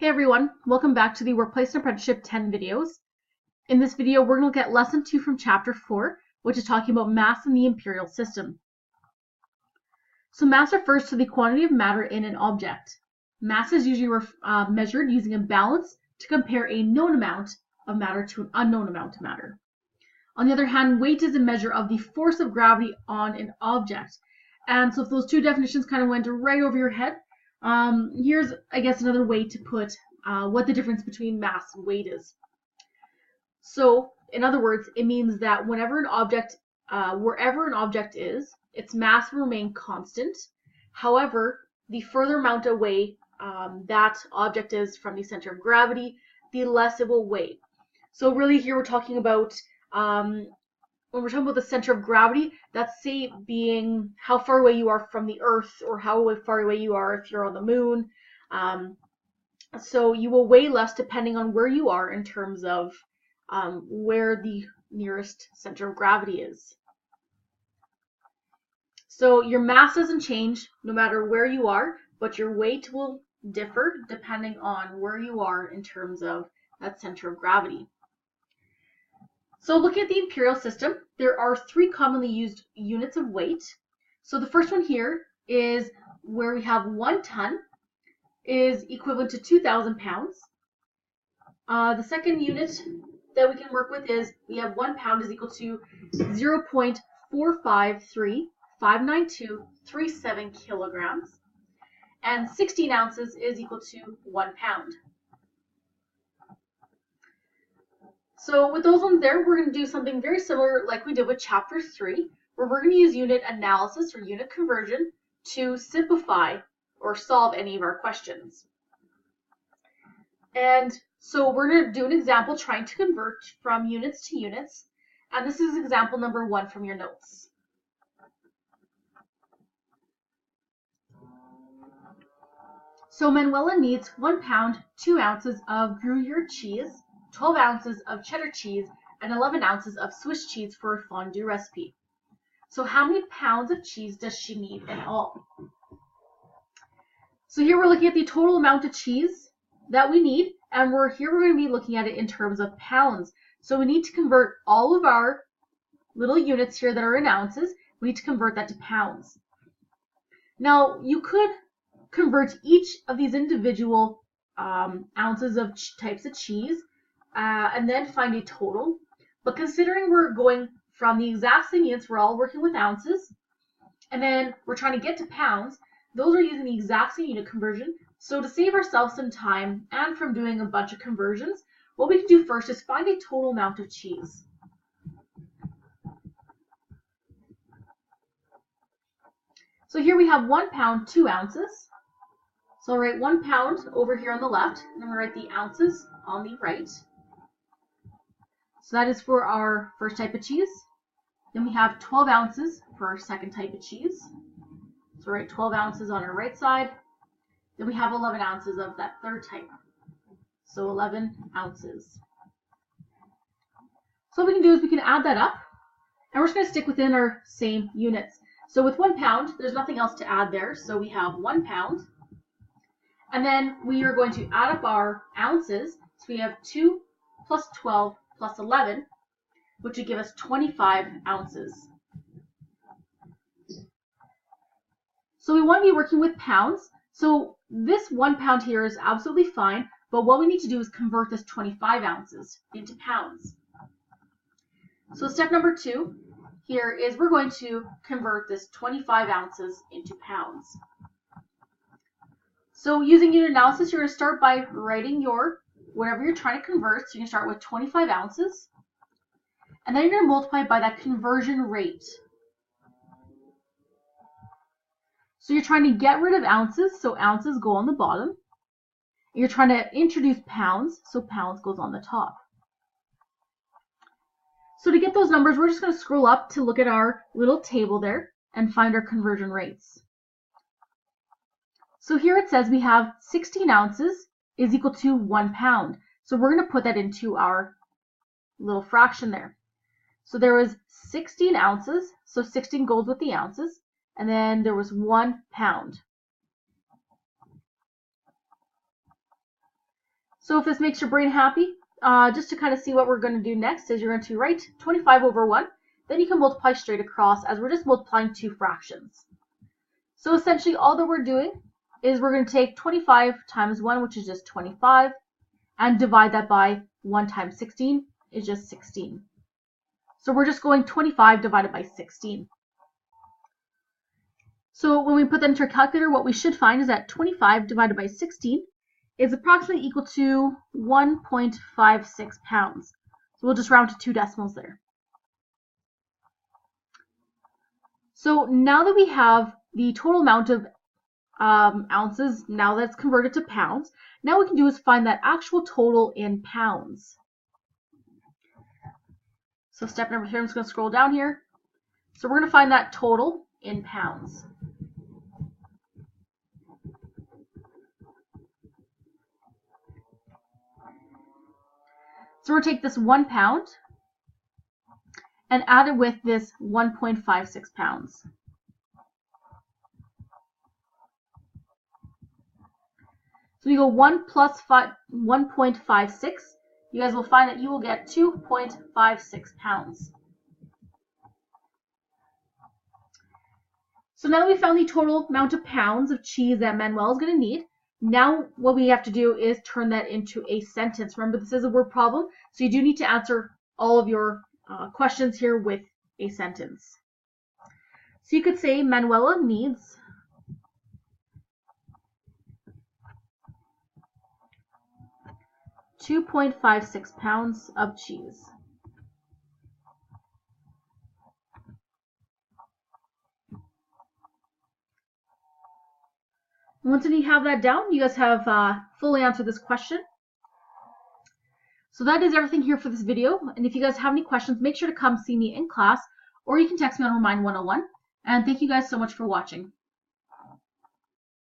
Hey everyone, welcome back to the Workplace and Apprenticeship 10 videos. In this video, we're going to look at Lesson 2 from Chapter 4, which is talking about mass in the imperial system. So mass refers to the quantity of matter in an object. Mass is usually measured using a balance to compare a known amount of matter to an unknown amount of matter. On the other hand, weight is a measure of the force of gravity on an object. And so if those two definitions kind of went right over your head, here's, I guess, another way to put what the difference between mass and weight is. So, in other words, it means that wherever an object is, its mass will remain constant. However, the further amount away that object is from the center of gravity, the less it will weigh. So really here we're talking about, when we're talking about the center of gravity, that's say being how far away you are from the Earth or how far away you are if you're on the moon. So you will weigh less depending on where you are in terms of where the nearest center of gravity is. So your mass doesn't change no matter where you are, but your weight will differ depending on where you are in terms of that center of gravity. So looking at the imperial system, there are three commonly used units of weight. So the first one here is where we have 1 ton is equivalent to 2,000 pounds. The second unit that we can work with is we have 1 pound is equal to 0.45359237 kilograms. And 16 ounces is equal to 1 pound. So with those ones there, we're going to do something very similar like we did with Chapter 3, where we're going to use unit analysis or unit conversion to simplify or solve any of our questions. And so we're going to do an example trying to convert from units to units, and this is example number 1 from your notes. So Manuela needs 1 pound, 2 ounces of Gruyere cheese, 12 ounces of cheddar cheese, and 11 ounces of Swiss cheese for a fondue recipe. So how many pounds of cheese does she need in all? So here we're looking at the total amount of cheese that we need, and we're going to be looking at it in terms of pounds. So we need to convert all of our little units here that are in ounces, we need to convert that to pounds. Now you could convert each of these individual ounces of types of cheese and then find a total. But considering we're going from the exact same units, we're all working with ounces, and then we're trying to get to pounds, those are using the exact same unit conversion. So to save ourselves some time and from doing a bunch of conversions, what we can do first is find a total amount of cheese. So here we have 1 pound, 2 ounces. So I'll write 1 pound over here on the left, and I'm going to write the ounces on the right. So that is for our first type of cheese. Then we have 12 ounces for our second type of cheese. So write 12 ounces on our right side. Then we have 11 ounces of that third type. So 11 ounces. So what we can do is we can add that up, and we're just going to stick within our same units. So with 1 pound, there's nothing else to add there. So we have 1 pound. And then we are going to add up our ounces. So we have 2 plus 12 plus 11, which would give us 25 ounces. So we want to be working with pounds. So this 1 pound here is absolutely fine, but what we need to do is convert this 25 ounces into pounds. So step number 2 here is we're going to convert this 25 ounces into pounds. So using unit analysis, you're going to start by writing your whatever you're trying to convert. So you can start with 25 ounces, and then you're going to multiply by that conversion rate. So you're trying to get rid of ounces, so ounces go on the bottom. You're trying to introduce pounds, so pounds goes on the top. So to get those numbers, we're just going to scroll up to look at our little table there and find our conversion rates. So here it says we have 16 ounces is equal to 1 pound. So we're going to put that into our little fraction there. So there was 16 ounces, so 16 goes with the ounces, and then there was 1 pound. So if this makes your brain happy, just to kind of see what we're going to do next is you're going to write 25 over 1. Then you can multiply straight across as we're just multiplying two fractions. So essentially all that we're doing is we're going to take 25 times 1, which is just 25, and divide that by 1 times 16 is just 16. So we're just going 25 divided by 16. So when we put that into our calculator, what we should find is that 25 divided by 16 is approximately equal to 1.56 pounds. So we'll just round to 2 decimals there. So now that we have the total amount of ounces, now that's converted to pounds, now what we can do is find that actual total in pounds. So step number 3, I'm just going to scroll down here. So we're going to find that total in pounds. So we're going to take this 1 pound and add it with this 1.56 pounds. So we go 1 plus 1.56. You guys will find that you will get 2.56 pounds. So now that we found the total amount of pounds of cheese that Manuel is going to need, now what we have to do is turn that into a sentence. Remember, this is a word problem, so you do need to answer all of your questions here with a sentence. So you could say Manuela needs 2.56 pounds of cheese. Once you have that down, you guys have fully answered this question. So that is everything here for this video. And if you guys have any questions, make sure to come see me in class, or you can text me on Remind 101. And thank you guys so much for watching.